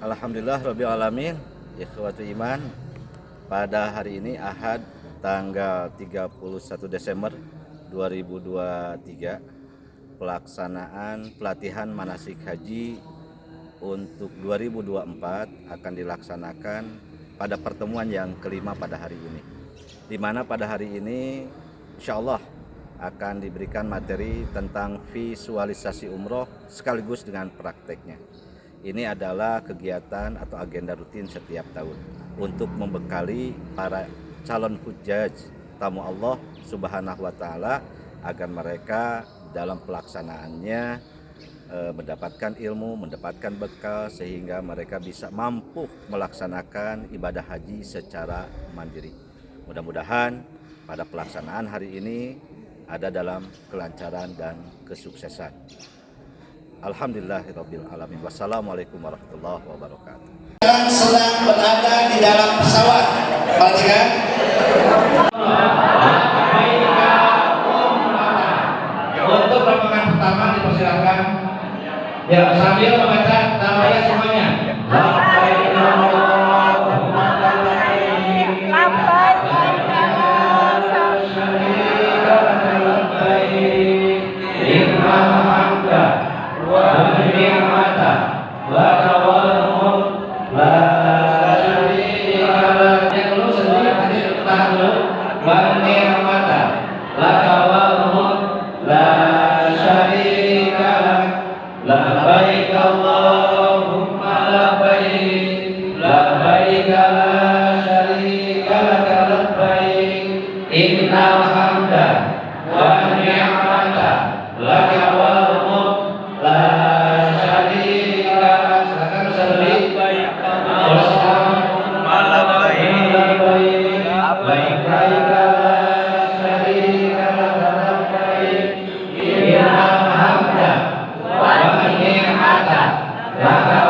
Alhamdulillah Rabbil Alamin. Ikhwatu iman, pada hari ini Ahad tanggal 31 Desember 2023 pelaksanaan pelatihan manasik haji untuk 2024 akan dilaksanakan pada pertemuan yang kelima pada hari ini, di mana pada hari ini insya Allah akan diberikan materi tentang visualisasi umroh sekaligus dengan prakteknya. Ini adalah kegiatan atau agenda rutin setiap tahun untuk membekali para calon hujjaj tamu Allah Subhanahu wa Ta'ala agar mereka dalam pelaksanaannya mendapatkan ilmu, mendapatkan bekal sehingga mereka bisa mampu melaksanakan ibadah haji secara mandiri. Mudah-mudahan pada pelaksanaan hari ini ada dalam kelancaran dan kesuksesan. Alhamdulillahirabbil alamin. Wassalamualaikum warahmatullahi wabarakatuh. Sedang berada di dalam pesawat, perhatikan. Untuk rombongan pertama dipersilakan. Ya, sambil membaca namanya semuanya. Labbaik Allahumma labbaik, labbaik la syarika laka labbaik, innal hamda wa ni'mata laka wal mulk la syarika lak. Silakan labbaik Allahumma labbaik, labbaik la syarika laka labbaik, innal hamda laka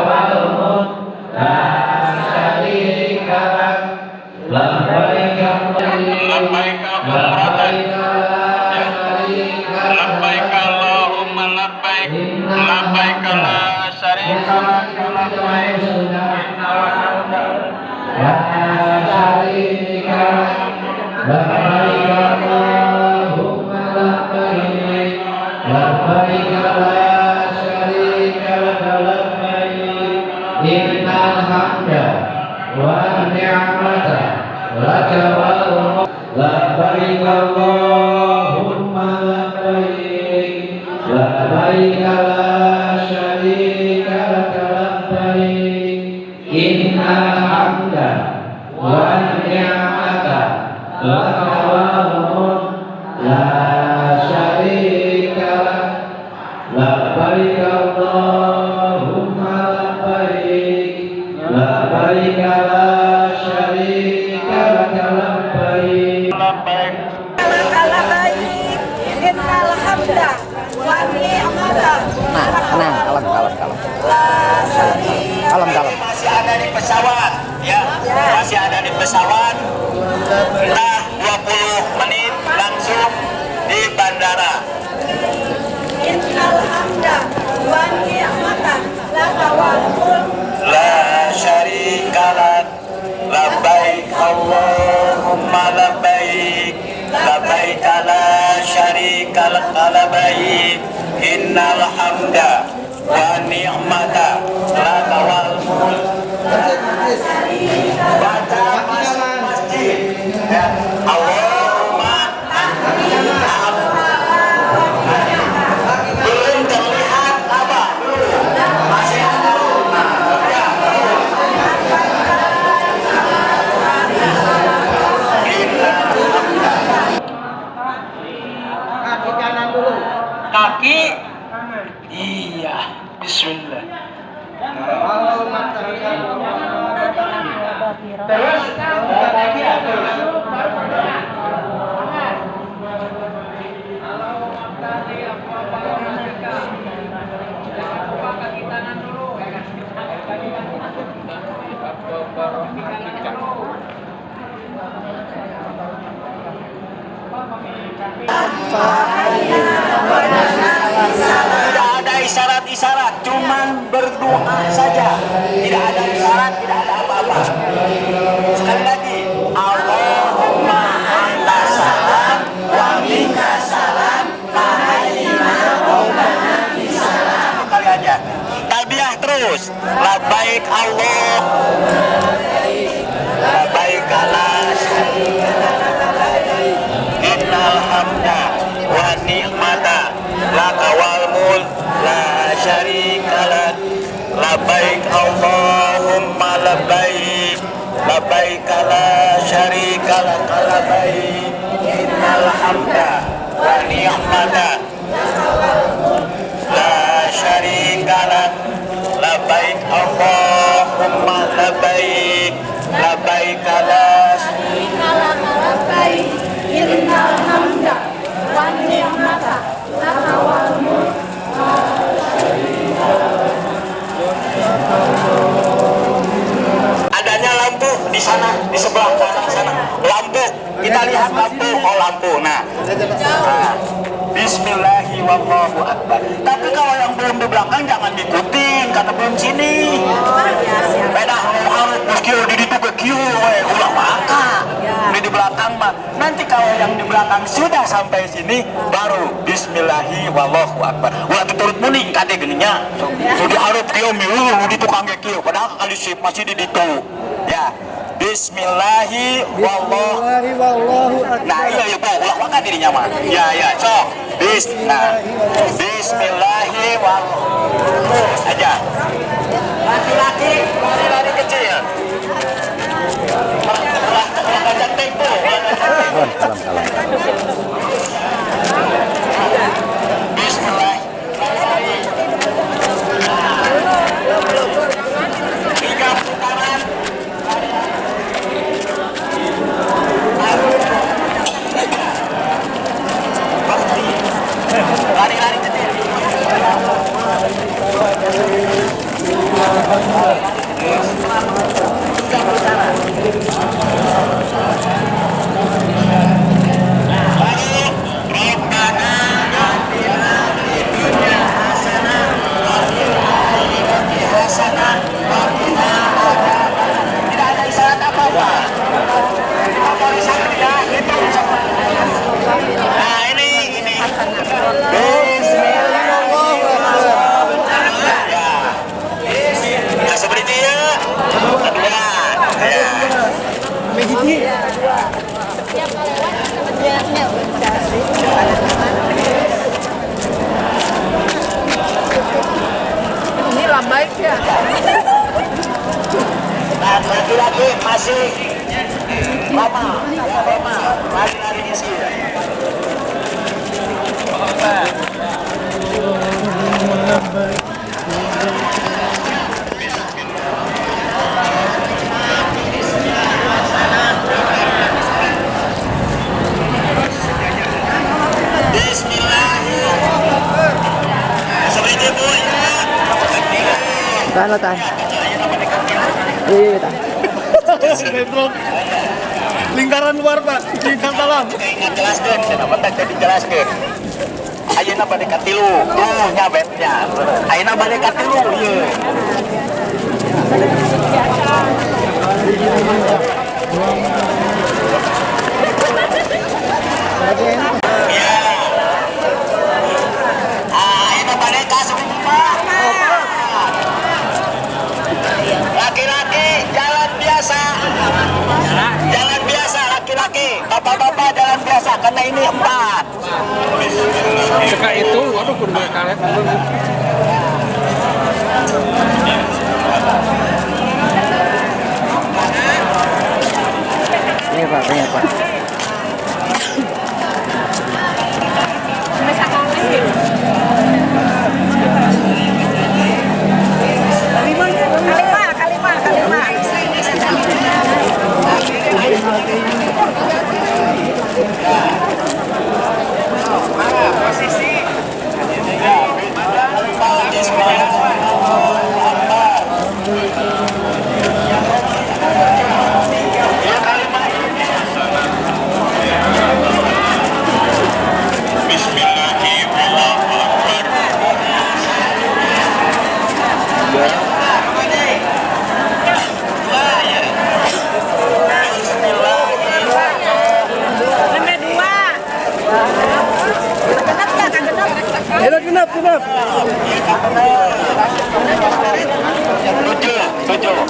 wal mulk la syarika lak. Labbaik labbaik Allahumma labbaik, labbaik la syarika lak labbaik, innal hamda la syarika lak. Labbaik Allahumma labbaik, labbaik la syarika lak labbaik, innal hamda wa ni'mata laka wal mulk. Labbaik Allahumma labbaik, labbaik la syarika laka labbaik, innal hamda wa ni'mata laka wal mulk la syarika lak. Labbaik Allahumma labbaik, labbaik la syarika laka labbaik. Masih ada di pesawat, ya, masih ada di pesawat. Entah 20 menit langsung di bandara. Innal hamda wa ni'mata laka wal mulk La syarika lak. Labbaik Allahumma labbaik, labbaik la syarika lak labbaik, innal hamda wa ni'mata laka wal mulk. Baca masjid, ya. Allahumma belum terlihat apa? Masih ada. Kaki kanan dulu. Kaki, iya, bismillah. Terus kaki atas. Tidak ada isyarat-isyarat, cuman berdoa saja, tidak ada syarat, tidak ada apa-apa. Sekali lagi, Allahumma anta salam wa minka salam fahayyina rabbana bisalam. Kali aja. Talbiyah terus. Labbaik Allah. Labbaik la syarika lak. Innal hamda wa ni'mata laka wal mulk la syarika lak. Labbaik Allahumma labbaik. Labbaik la syarika lak labbaik. Innal hamda wa ni'mata la syarika lak. Labbaik Allahumma labbaik. Labbaik la syarika lak labbaik. Innal hamda wan ni'mata laka wal mulk. Adanya lampu di sana, di sebelah kanan sana. Lampu, kita lihat lampu. Oh lampu. Nah, Bismillahi wallahu akbar. Tapi kalau yang belum di belakang jangan diikutin karena belum sini. Beda harus kio di itu ke kio, ulah maka. Di belakang mah. Nanti kalau yang di belakang sudah sampai sini baru Bismillahi wallahu akbar. Ulah diturut muning kade geninya. Sudah harus kio milu di tukang kio. Padahal kali sip masih di itu. Ya. Bismillahi wallahu akbar. Nah iya iya bu, ulah maka dirinya mah. Ya ya, sok. Bismillahi wallahu terus aja. Laki-laki lari kecil. Kalem tempo. Bismillah. Tiga putaran. Lari-lari kecil. Tidak ada isyarat apa-apa. Nah ini Bismillahirrahmanirrahim. Seperti ya. Ini lambai ya. Nah, lagi-lagi masih lama, lari-larinya sih. Bismillahirrahmanirrahim. Seperti itu ya. Tahan. Iya, tahan. Lingkaran luar Pak, lingkaran dalam. Ingat jelaskan, kenapa tak dijelaskan? Ayeuna balik ka tilu, tuh nyabetnya. Ayeuna balik ka tilu, ieu. Ya. Ayeuna balik ka sebentar. Laki-laki jalan biasa. Jalan biasa laki-laki. Bapak-bapak jalan biasa karena ini 4. Ceka itu, waduh kudu karet. Ini Pak, banyak Pak. Posisi. menuju.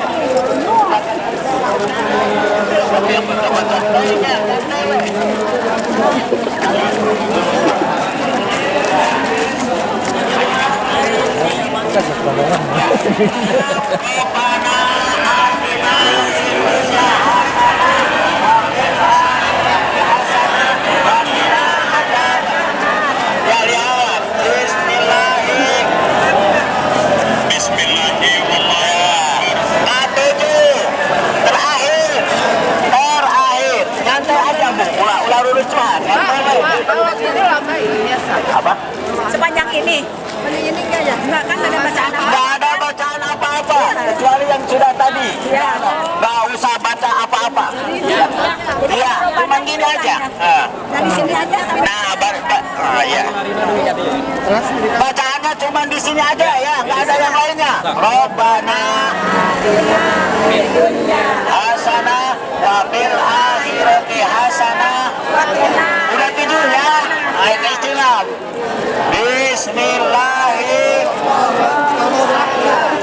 Kalau ini lama ini biasa. Apa? Sepanjang ini. Ini enggak ya? Enggak kan ada bacaan apa? Nggak ada bacaan apa-apa kecuali yang sudah tadi. Nggak usah baca apa-apa. Iya, cuma gini aja. Dari sini aja sampai Nah, iya. Bacaannya cuma di sini aja ya, nggak ada yang lainnya. Robbana hasanah wa fil akhirati hasanah. Udah tidur ya? Ayo istilah. Bismillahirrahmanirrahim.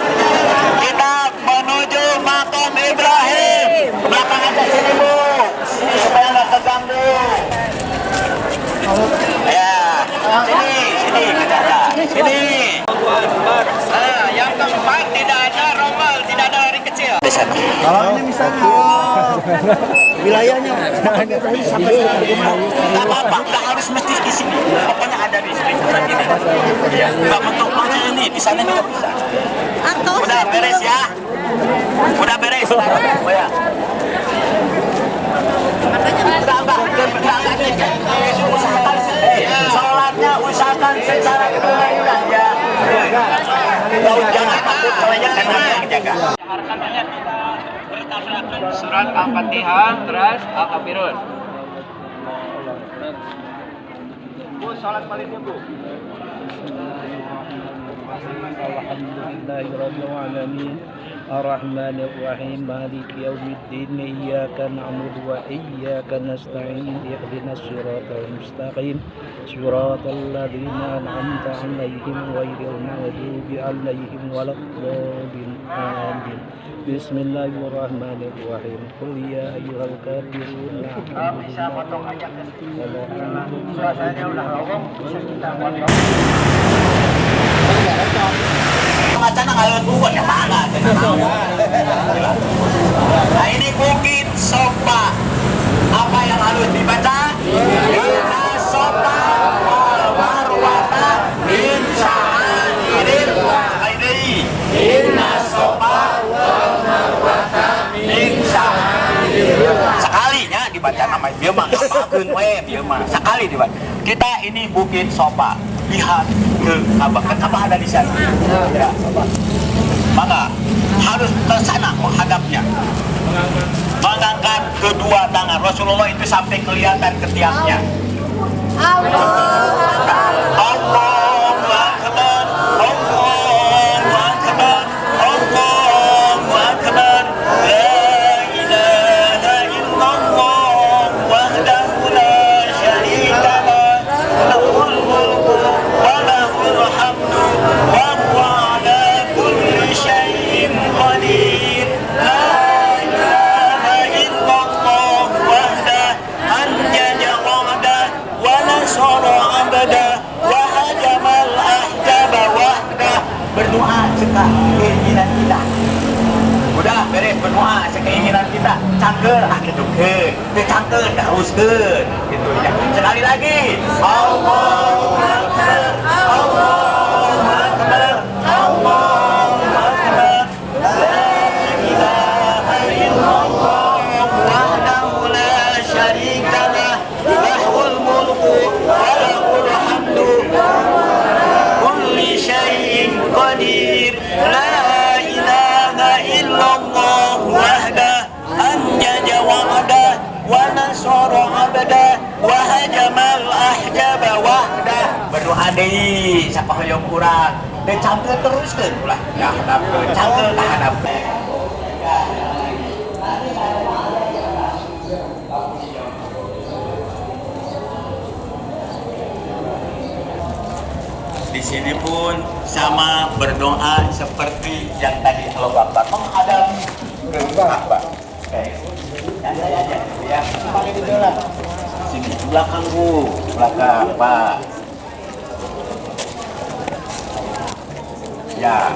Kita menuju makam Ibrahim. Belakang aja sini Bu, supaya nggak keganggu. Ya, sini kita ada. Sini. Yang keempat tidak ada rombal, tidak ada lari kecil. Di sana. Kalau ini misalnya wilayahnya Nggak apa-apa, nggak harus mesti di sini. Pokoknya ada di lingkungan ini. Ya, nggak mentok-mentok ini, di sana juga bisa. Udah beres ya? Udah beres? Oh ya. Usahakan sholatnya usahakan secara kebenaran ya. Jangan takut soalnya karena yang jaga. Harapannya tidak bertabrakan. Surat Al-Fatihah terus Al-Kafirun. Bu, sholat baliknya Bu. Alhamdulillahirabbil alamin. الرحمن الرحيم مالك يوم الدين إياك نعبد وإياك نستعين اهدنا الصراط المستقيم صراط الذين أنعمت عليهم غير المغضوب عليهم ولا الضالين آمين بسم الله الرحمن الرحيم قل يا أيها الكافرون Macam ayat buat yang mana? Nah ini bukit Sofa. Apa yang harus dibaca? Inna Sofa wal Marwata min sya'airil khairi. Inna Sofa wal Marwata min sya'airil. Sekalinya dibaca namanya bieu mah ngapakeun we bieu mah. Sekali dibaca. Kita ini bukit Sofa. Lihat ke Ka'bah, kan Ka'bah ada di sana. Ya, maka harus ke sana menghadapnya. Mengangkat kedua tangan. Rasulullah itu sampai kelihatan ketiaknya. Allahu Akbar, Allahu Akbar, Allahu Akbar, Allahu Akbar. La ilaha illallah wahdahu la syarika lah. Lahul mulku wa lahul hamdu wa huwa ala kulli syai'in qadir. La ilaha illallah wahdah anjaza wa'dah wa nasara 'abdah wa hajamal ahzaba wahdah. Berdoa sekali keinginan kita. Udah beres berdoa sekeinginan kita. Cangkel gitu ke. Cangkel teruskeun gitu ya. Sekali lagi. Allahu Akbar. Allahu Akbar. Allahu Akbar. La ilaha illallah wahdahu la syarika lah. Lahul mulku wa lahul hamdu. Kulli syai'in qadir. La ilaha illallah wahdah anjaza wa'dah wa nasara 'abdah wa hajamal ahzaba wahdah. Berdoa deui sapa hoyong urang teh cangkel teruskeun ulah ya hadapkeun cangkel ka hadapkeun. Di sini pun sama berdoa seperti yang tadi Allahu Akbar menghadap Pak. Santai aja ya. Pakai di dolar. Sini belakang Bu, belakang Pak. Ya.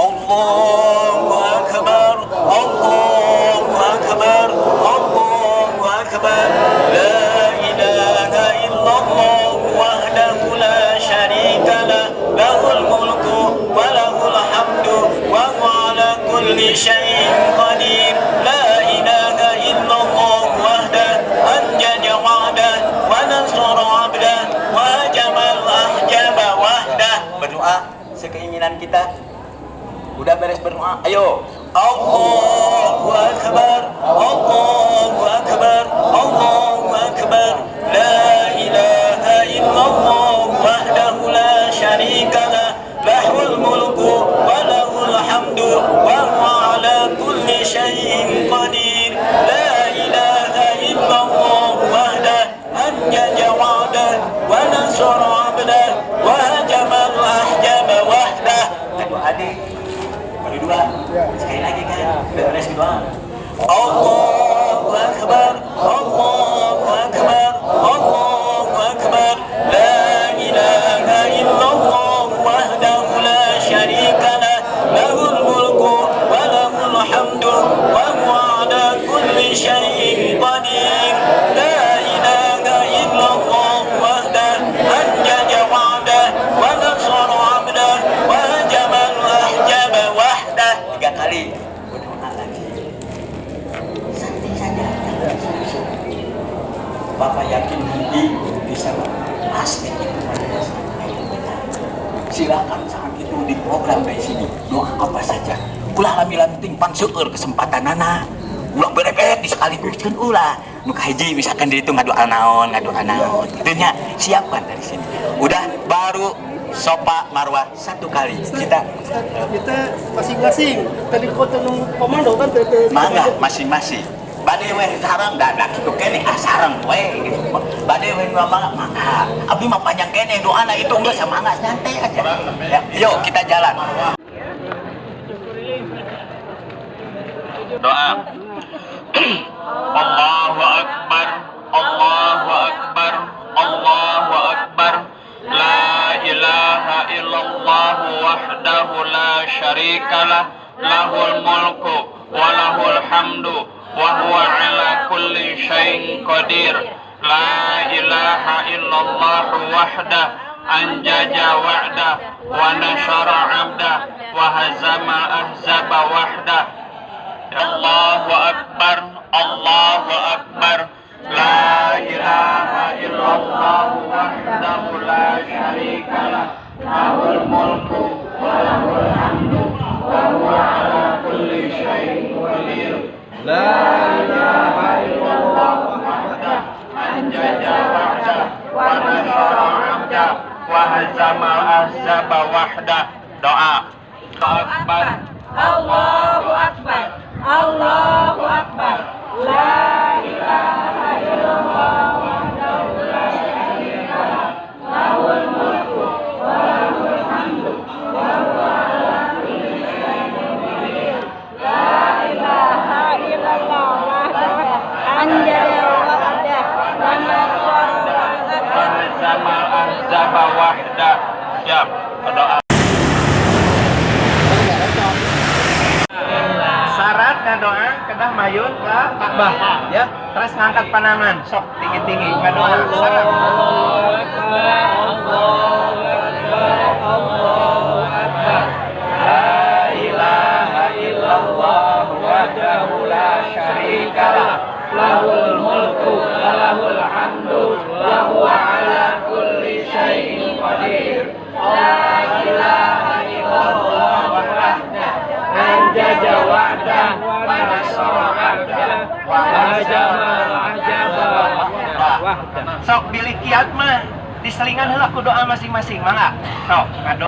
Allahu Akbar, Allahu Akbar, Allahu Akbar. La ilaha illallah wahdahu la syarika lah, lahul mulku wa lahul hamdu wa huwa ala kulli syai'in qadir. La ilaha illallah wahdahu anjaza wa'dah wa nasara 'abdah wa jamal ahjaba wahdah. Berdoa sekeinginan kita. Udah beres berdoa, ayo. Allahu Akbar, Allahu Akbar, Allahu Akbar. La ilaha illallah wahdahu la syarika lah, lahul mulku wa lahul hamdu wa huwa ala kulli syai'in qadir. La ilaha illallah wahdahu anjaza wa'dah wa nasara 'abdah wa jamal ahjaba wahdah. Adik dua, sekali lagi kan, beres doa. Allahu Akbar, Allahu Akbar, Allahu Akbar. La ilaha illallah wahdahu la syarika lah, lahul mulku wa lahul hamdu wa huwa ala kulli syai'in qadir. La ilaha illallah wahdahu anjaza wa'dah wa nasara 'abdah wa jamal ahjaba wahdah. 3 kali berdoa lagi. Santai saja. Bapak yakin nanti bisa pasti itu silakan saat itu di program dari sini. Doa apa saja. Ulah lami lanting pan seueur kesempatan nana. Ulah berebet disekaligus ulah. Nu hiji misalkan di itu ngadoa naon. Itunya siapkan dari sini. Udah baru Sopa Marwah 1 kali. Kita masing-masing tadi kota nung komando kan mangga masing-masing. Bade we sareng da kitu kene sareng we gitu. Bade we mangga. Abdi mah panjang kene doana itu geus semangat nyantai aja. Ya, yuk kita jalan. Doa. Allahu Akbar, Allahu Akbar, Allahu Akbar. La ilaha illallah wahdahu la syarika lah, lahul mulku wa lahul hamdu wa huwa ala kulli syai'in qadir. La ilaha illallah wahdah anjaza wa'dah wa nasara 'abdah wa hazama ahzaba wahdah. Allahu Akbar, Allahu Akbar. La ilaha illallah wahdahu la syarika lah, lahul mulku wa lahul hamdu wa huwa ala kulli syai'in qadir. La ilaha illallah wahdahu anjaza wa'dah wa nasara 'abdah wa hazama ahzaba wahdah. Doa. Akbar. Allahu Akbar, Allahu Akbar. La ilaha illallah wahdahu la syarika lah, lahul mulku wa lahul hamdu wa huwa ala kulli syai'in qadir. La ilaha illallah wahdahu anjaza wa'dah wa nasara 'abdah wa hazama ahzaba wahdah. Siap. Berdoa. Syaratnya doa kedah mayun ke Ka'bah ya, terus ngangkat pandangan sok tinggi-tinggi ke doa. Syarat. La ilaha illallah wahdahu la syarika lah, lahul mulku wa lahul hamdu wa huwa ala kulli syai'in qadir. La ilaha illallah wahdah anjaza wa'dah wa nasara 'abdah wa hazama ahzaba wahdah. Sok bilih kiat mah diselingan heula ku doa masing-masing mangga. Sok ngado.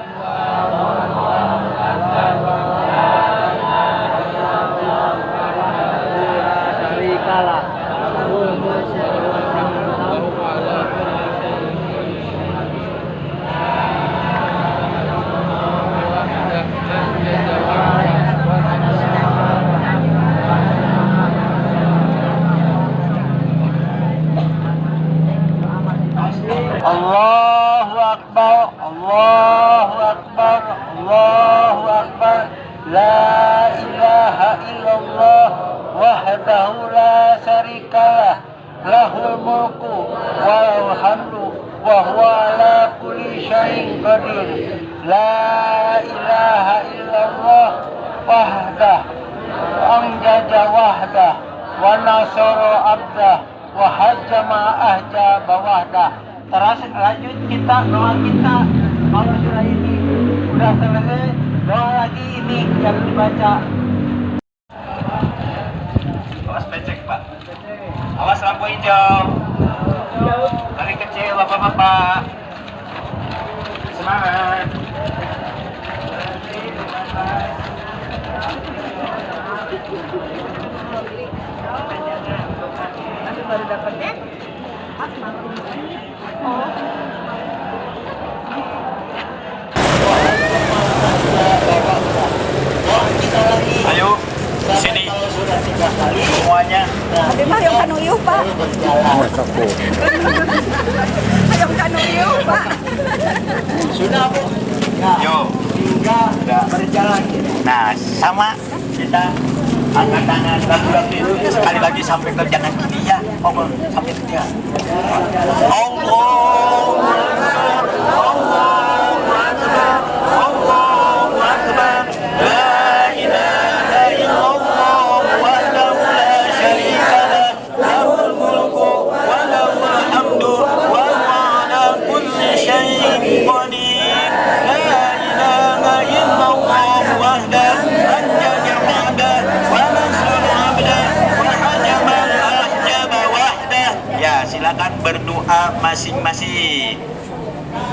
ilaha illallah wahdahu la syarikalah lahul mulku walahul hamdu wa huwa ala kulli syai'in qadir. La ilaha illallah wahdah amjada wahdah wa nasara abdah wa hajjama ahjaba wahdah. Terus lanjut kita doa kita. Kalau sudah ini udah selesai, doa lagi ini yang dibaca. Awas becek Pak. Awas lampu hijau. Dari kecil bapak-bapak. Semangat. Baru dapatnya. Ayo, sini semuanya. Ada mah yang kanuyuh, Pak. Yang kanuyuh, Pak. Sudah Bu. Yo, udah berjalan. Nah, sama kita angkat tangan lagu-lagu itu sekali lagi sampai ke jangan gini ya. Ngomong sampai ke dia. Allahu Akbar. La ilaha illallah wahdahu la syarika lah. Lahul mulku wa lahul hamdu wa huwa ala kulli syai'in qadir. La ilaha illallah wahdahu anjaza wahdah wa nasara abdah wa hajamal ahjaba wahdah. Ya, silakan berdoa masing-masing.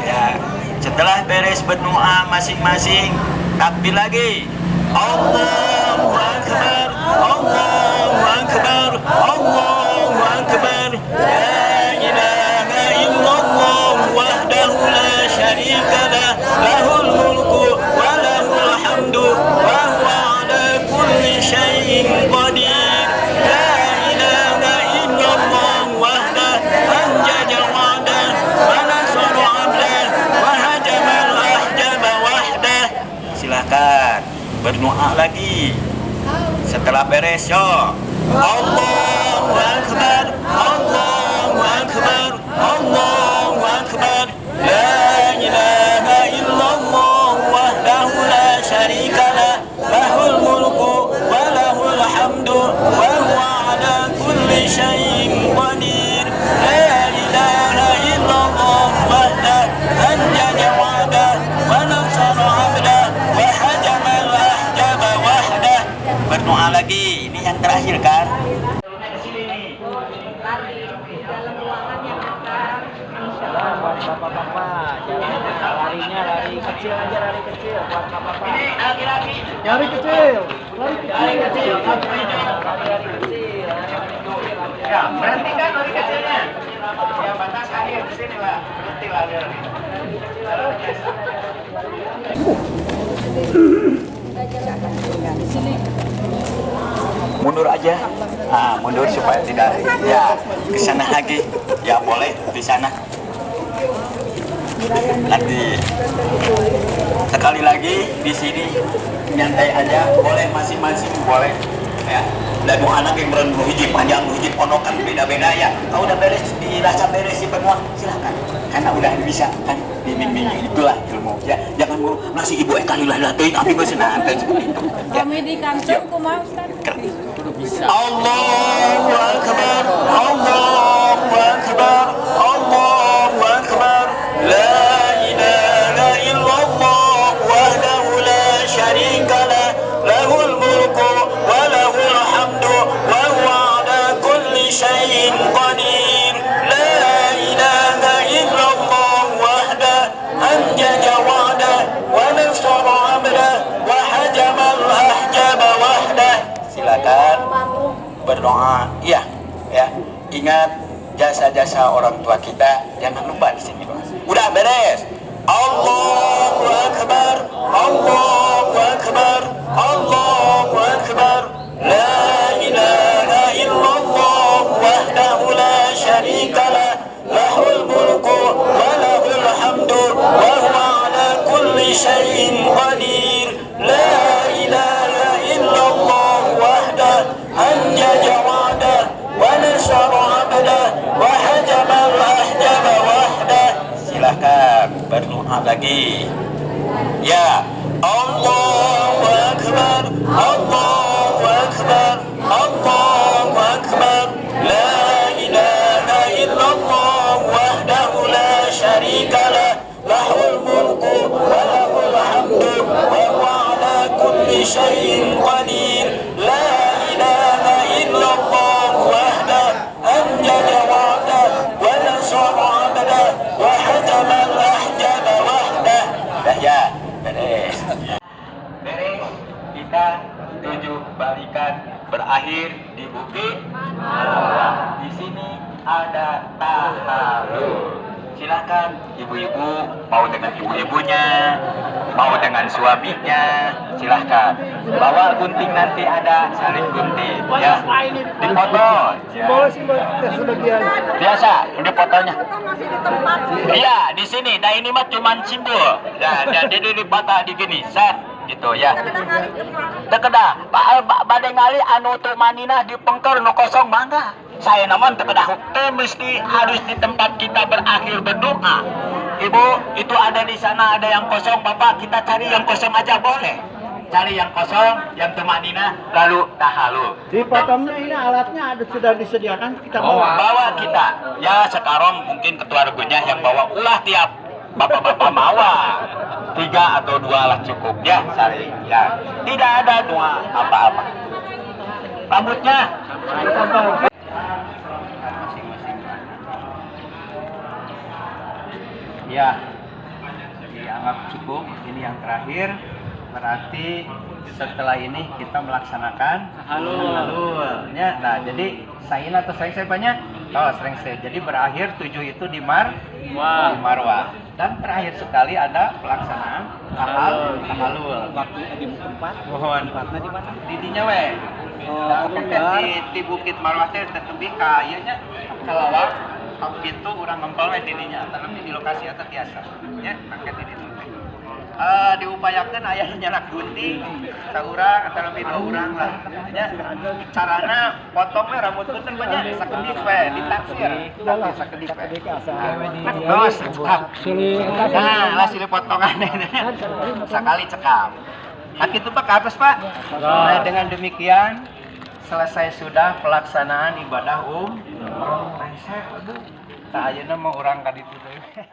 Ya, setelah beres berdoa masing-masing, takbir lagi. Allahu Akbar, Allahu Akbar, Allahu Akbar. La ilaha illallah wahdahu la syarika lah. Lahul mulku wa lahul hamdu wa huwa ala kulli syai'in qadir. La ilaha illallah wahdah anjaza wa'dah wa nasara 'abdah wa hajamal ahjaba wahdah. Silakan berdoa lagi setelah beres yo. Allahu Akbar, Allahu Akbar, Allahu Akbar. La ilaha illallah wahdahu la syarika lah. Lahul mulku wa lahul hamdu wa huwa ala kulli syai'in qadir. La ilaha illallah wahdah anjaza wa'dah wa nasara 'abdah wa hajamal ahjaba wahdah. Berdoa lagi, ini yang terakhir kan? Bapak-bapak, larinya lari kecil aja, lari kecil buat bapak-bapak. Ini laki-laki. Lari kecil. Lari kecil. Ya, berhenti kan lari kecilnya. Ya, batas kali di sini lah. Berhenti lari. Mundur aja. Ah, mundur supaya tidak ya ke sana lagi. Ya boleh di sana. Nanti sekali lagi di sini nyantai aja, boleh masing-masing boleh ya. Dan anak yang berenung hiji panjang hiji ponokan beda-beda ya. Kalau udah beres dirasa beres semua silakan. Karena udah bisa kan dibimbing itulah ilmu ya. Jangan mau nasi ibu kali lah latih tapi gue senang seperti itu. Ya. Kami di kantor kumaha Ustaz? Allahu Akbar, Allahu Akbar, Allahu Akbar. La ilaha illallah wahdahu la syarika lah. Lahul mulku wa lahul hamdu wa huwa ala kulli syai'in qadir. La ilaha illallah wahdah anjaza wa'dah wa nasara 'abdah wa hajamal ahjaba wahdah. Silakan berdoa. Iya, ya. Ingat jasa-jasa orang tua kita, jangan lupa di sini, Pak. Udah beres. Allahu Akbar, Allahu Akbar, Allahu Akbar. La ilaha illallah wahdahu la syarika lah. Lahul mulku wa lahul hamdu wa huwa ala kulli syai'in qadir. La ilaha illallah 7 balikan berakhir di Bukit Marwah. Di sini ada tahalul. Silakan ibu-ibu mau dengan ibu-ibunya, mau dengan suaminya, silahkan. Bawa gunting nanti ada saling gunting, ya. Dipoto. Ya. Biasa, ini fotonya. Masih di tempat. Iya, di sini. Nah ini mah cuman simbol. Ya, jadi dipatah di gini, set, gitu ya. Dekedah, badai ngali anu teu manina di pengker nu kosong mangga. Saya namun terkedah mesti harus di tempat kita berakhir berdoa. Ibu, itu ada di sana ada yang kosong, Bapak kita cari yang kosong aja boleh. Cari yang kosong, yang temanina, lalu tahalul. Di potongnya ini alatnya ada sudah disediakan, kita Bawa kita. Ya sekarang mungkin ketua regunya yang bawa ulah tiap bapak-bapak mawa. 3 atau 2 lah cukup ya, sari. Ya, tidak ada 2 apa-apa. Rambutnya. Ya, dianggap cukup. Ini yang terakhir. Berarti setelah ini kita melaksanakan halul. Ya, nah jadi sain atau sering-seripanya? Oh, sering-ser. Jadi berakhir 7 itu di Marwah. Dan terakhir sekali ada pelaksanaan tahalul. Waktu di tempat. Mohon. Tempatnya di mana? Di dinya we. Di Bukit Marwah teh tebih ka ieu nya kalawak. Pintu urang ngempel we di dinya, tapi di lokasi eta tiasa. Ya, angkat di ditu teh. Diupayakan ayah nyalak gunting saurang atau lebih 2 urang lah ya. Carana potongnya rambut punten banyak sakedip we ditaksir tapi sakedip we terus cekap nah lah silih potongan sekali cekap hak itu Pak ke atas Pak. Nah dengan demikian selesai sudah pelaksanaan ibadah rengsek aduh tak ayeuna mah urang ka ditu teh.